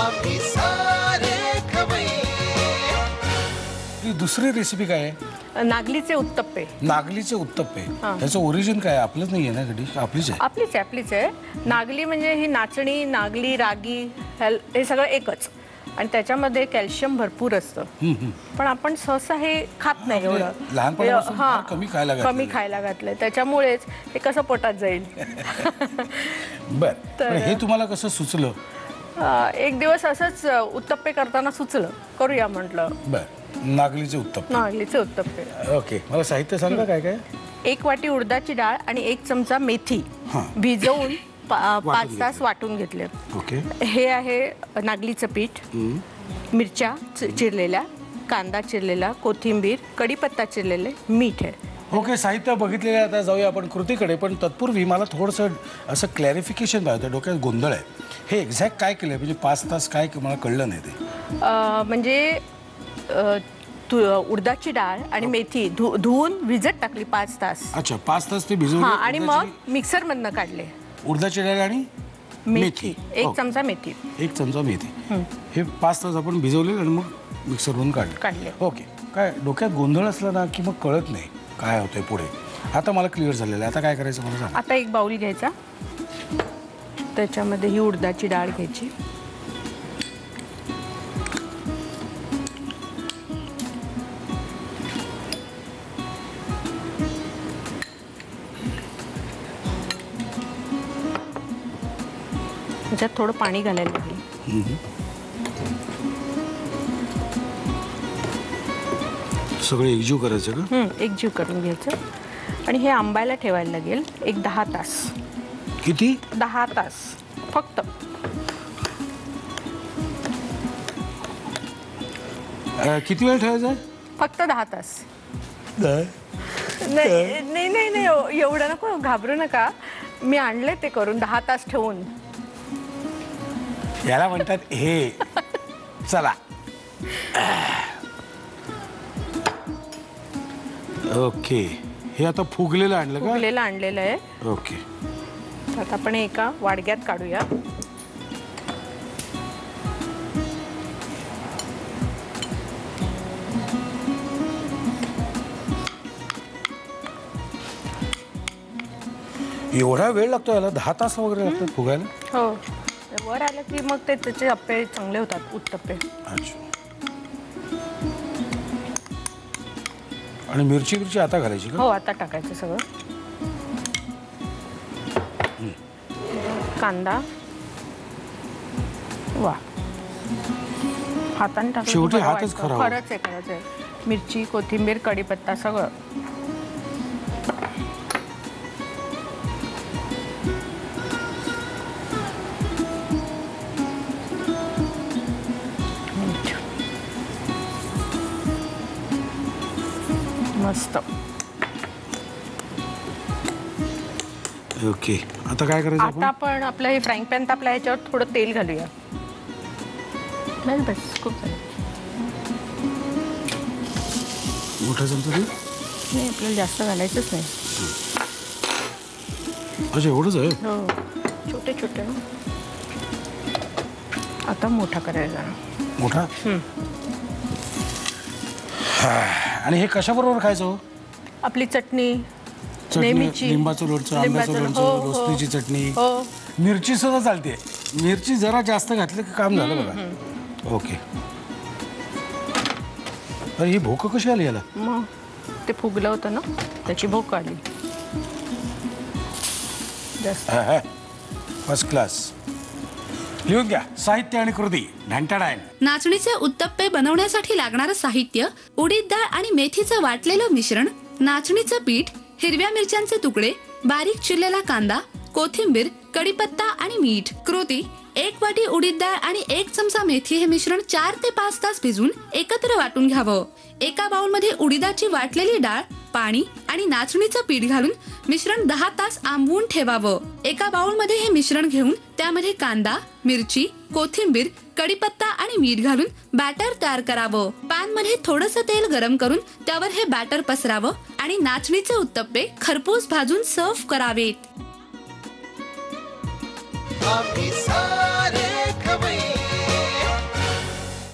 आम्ही सारे खवय्ये. ही दुसरी रेसिपी काय आहे? नागलीचे उत्तप्पे. नागलीचे उत्तप्पे. त्याचं ओरिजिन काय? आपलंच नाही आहे ना कधी? आपलीच आहे. आपलीच आहे. नागली म्हणजे ही नाचणी, नागली, रागी हे सगळं एकच, आणि त्याच्यामध्ये कॅल्शियम भरपूर असतं. पण आपण सहसा हे खात नाही एवढं. कमी खायला घातलंय, त्याच्यामुळेच हे कसं पोटात जाईल. बर, हे तुम्हाला कसं सुचलं? एक दिवस असंच उत्तप्पे करताना सुचलं, करूया म्हटलं. बर, नागलीचे उत्तप्पे. ओके, मला साहित्य सांगा काय काय? 1 वाटी उडदाची डाळ आणि 1 चमचा मेथी भिजवून 5 तास वाटून घेतले. ओके. हे आहे नागलीचं पीठ, मिरच्या चिरलेल्या, कांदा चिरलेला, कोथिंबीर, कढीपत्ता चिरलेले, मीठ आहे. ओके, साहित्य बघितलेलं. आता जाऊया आपण कृतीकडे. पण तत्पूर्वी मला थोडंसं असं क्लॅरिफिकेशन पाहिजे, डोक्यात गोंधळ आहे. हे एक्झॅक्ट काय केलंय म्हणजे 5 तास काय मला कळलं नाही ते. म्हणजे उडदाची डाळ आणि मेथी धुवून भिजत टाकली 5 तास. अच्छा, 5 तास ते भिजवले आणि मग मिक्सर मधनं काढले. उडदाची डाळ आणि मेथी, 1 चमचा मेथी. 1 चमचा मेथी. हे 5 तास आपण भिजवले आणि मग मिक्सरवरून काढले. ओके. काय डोक्यात गोंधळ असला ना की मग कळत नाही काय होतंय पुढे. आता मला क्लिअर झालेलं आहे. आता काय करायचं मला सांग. आता एक बाउल घ्यायचा, त्याच्यामध्ये ही उडदाची डाळ घ्यायची, त्याच्यात थोडं पाणी घालायला लागेल. सगळं एकजीव करायचं का? एकजीव करून घ्यायचं. आणि हे आंबायला ठेवायला लागेल एक 10 तास. किती? 10 तास फक्त. किती वेळ ठेवायचं? फक्त 10 तास. नाही एवढं नको, घाबरू नका. मी आणले ते करून 10 तास ठेवून. याला म्हणतात हे. चला. ओके, हे आता फुगलेलं आणलं का? फुगलेलं आणलेलं आहे. ओके. आता आपण एका वाडग्यात काढूया. एवढा वेळ लागतो याला? 10 तास वगैरे लागतात फुगायला? हो, वर आलं की मग त्याचे अप्पे चांगले होतात, उत्तप्पे. अच्छा. आणि मिरची आता घालायची का? हो, आता टाकायचं सगळं. कांदा, वा, हाताने टाकायचं. शेवटी हातच खरंच आहे. मिरची, कोथिंबीर, कढीपत्ता सगळं. मस्त. ओके, आता काय करायचं? आता आपण आपलं हे फ्राईंग पॅन तापला, ह्याच्यावर थोडं तेल घालूया. बस खूप झालं. मोठा चमचा तेल? नाही, आपल्याला जास्त घालायचंच नाही. अच्छा, एवढंच आहे? हो, छोटे छोटे. आता मोठा करायचा. मोठा? आणि हे कशाबरोबर खायचं? आपली चटणी, नेहमीची, लिंबाचं लोणचं, आंब्याचं लोणचं, लसणीची चटणी, मिरची सुद्धा चालते. मिरची जरा जास्त घातली की काम झालं बघा. ओके. अरे ही भोक कशी आली याला? मग ते फुगलं होतं ना, त्याची भोक आली. First class. लिहून घ्या साहित्य आणि कृती. नाचणीचे उत्तप्पे बनवण्यासाठी लागणारं साहित्य: उडीद डाळ आणि मेथीचं वाटलेलं मिश्रण, नाचणीचं पीठ, हिरव्या मिरच्यांचे तुकडे, बारीक चिरलेला कांदा, कोथिंबीर, कढीपत्ता आणि मीठ. कृती: 1 वाटी उडीद डाळ आणि 1 चमचा मेथी हे मिश्रण 4 ते 5 तास भिजवून एकत्र वाटून घ्यावं. एका बाउलमध्ये उडीदाची वाटलेली डाळ, पाणी आणि नाचणीचं पीठ घालून मिश्रण 10 तास आंबवून ठेवावं. एका बाउलमध्ये हे मिश्रण घेऊन त्यामध्ये कांदा, मिरची, कोथिंबीर, कढीपत्ता आणि मीठ घालून बॅटर तयार करावं. पॅन मध्ये थोडंसं तेल गरम करून त्यावर हे बॅटर पसरावं आणि नाचणीचे उत्तप्पे खरपूस भाजून सर्व्ह करावेत.